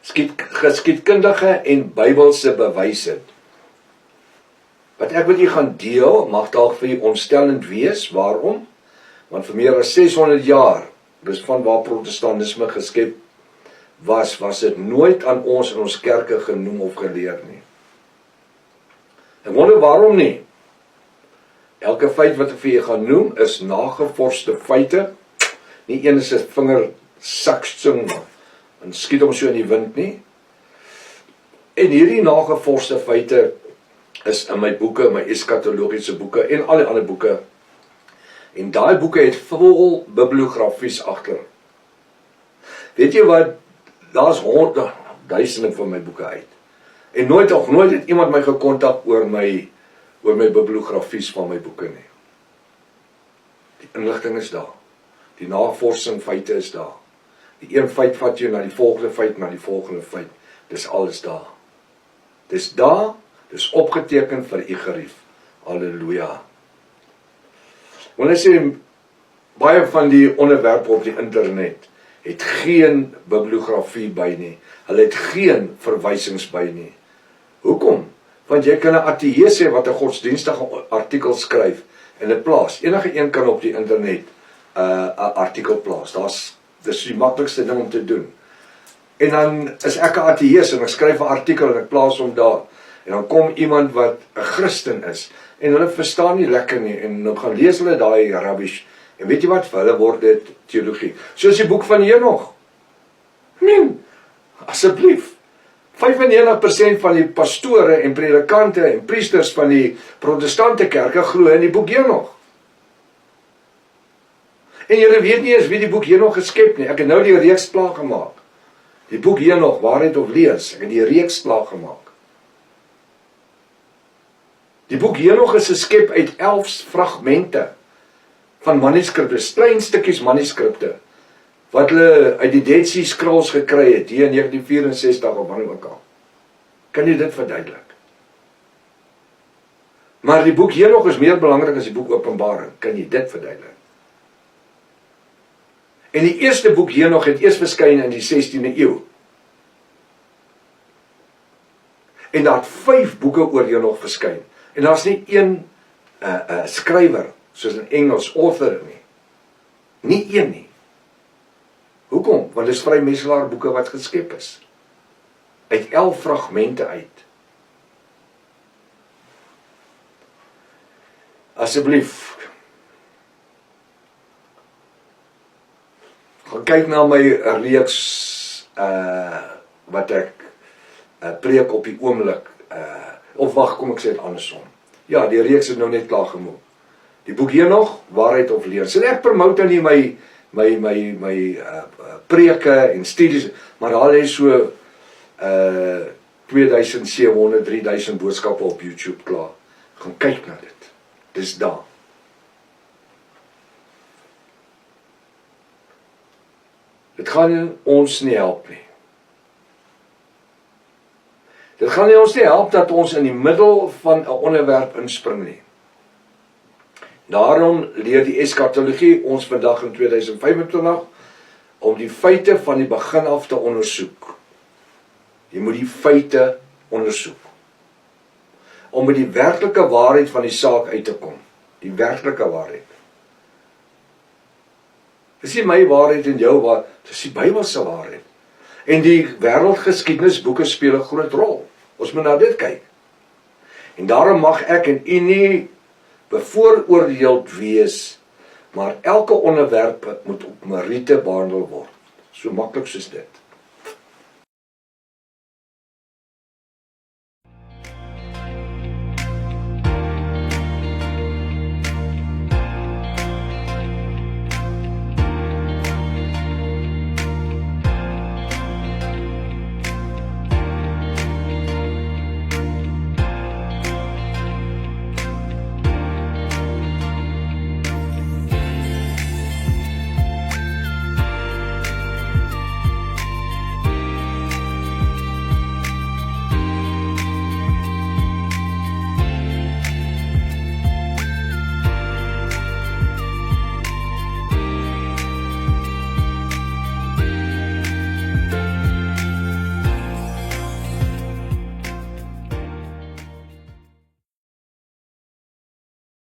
geskiedkundige en Bybelse bewyse. Wat ek met u gaan deel, mag dalk vir u ontstellend wees. Waarom? Want vir meer as 600 jaar, dus van waar protestantisme geskep was dit nooit aan ons in ons kerke genoem of geleer nie. Ek wonder waarom nie. Elke feit wat ek vir u gaan noem, is nagevorste feite. Nie een is 'n vinger saksing en skiet hom so in die wind nie. En hierdie nagevorste feite is in my boeke, my eskatologiese boeke en al die ander boeke. En daai boeke het vol bibliografies agter. Weet jy wat? Daar's duisende van my boeke uit. En nooit het iemand my gekontak oor my bibliografies van my boeke nie. Die inligting is daar. Die navorsing feite is daar. Die een feit vat jou na die volgende feit, na die volgende feit. Dis alles daar. Dis daar, dis opgeteken vir u gerief. Halleluja. Wanneer sê, baie van die onderwerpe op die internet het geen bibliografie by nie. Hulle het geen verwysings by nie. Hoekom? Want jy kan 'n ateïs hê wat 'n godsdienstige artikel skryf en dit plaas. Enige een kan op die internet 'n artikel plaas. Dis die maklikste ding om te doen. En dan is ek 'n ateïs en ek skryf 'n artikel en ek plaas hom daar. En dan kom iemand wat 'n Christen is en hulle verstaan nie lekker nie en dan gaan lees hulle daai rubbish. En weet jy wat? Vir hulle word dit teologie. Soos die boek van Henog. Asseblief. 95% van die pastore en predikante en priesters van die protestante kerke glo in die boek Henog. En julle weet nie eens wie die boek Henog geskep nie. Ek het nou die reeks klaar gemaak. Die boek Henog, waarheid of lees. Ek het die reeks klaar gemaak. Die boek Henog is geskep uit 11 fragmente van manuskripte, klein stukkies manuskripte, wat hulle uit die Dead Sea Scrolls gekry het, hier in 1964 of wanneer ook al. Kan jy dit verduidelik? Maar die boek Henog is meer belangrik as die boek Openbaring. Kan jy dit verduidelik? En die eerste boek Henog het eers verskyn in die 16de eeu. En daar het 5 boeke oor Henog verskyn. En daar's nie een skrywer, soos in Engels, author nie. Nie een nie. Hoekom? Want dit is vrymeselaar boeke wat geskep is. Uit 11 fragmente uit. Asseblief, gaan kyk na my reeks wat ek preek op die oomblik, of wag, kom ek sê dit andersom. Ja, die reeks is nou net klaar gemaak. Die boek Henog, waarheid of leer. En ek promote nie my preke en studies, maar daar is so 2700, 3000 boodskappe op YouTube klaar. Gaan kyk na dit. Dis daar. Dit gaan ons nie help nie. Dit gaan ons nie help dat ons in die middel van 'n onderwerp inspring nie. Daarom leer die eskatologie ons vandag in 2025 om die feite van die begin af te ondersoek. Jy moet die feite ondersoek. Om met die werklike waarheid van die saak uit te kom. Die werklike waarheid. Dis nie my waarheid en jou waarheid, dis die Bybelse waarheid. En die wêreldgeskiedenisboeke speel 'n groot rol. Ons moet na dit kyk. En daarom mag ek en u nie bevooroordeeld wees, maar elke onderwerp moet op meriete behandel word. So maklik soos dit.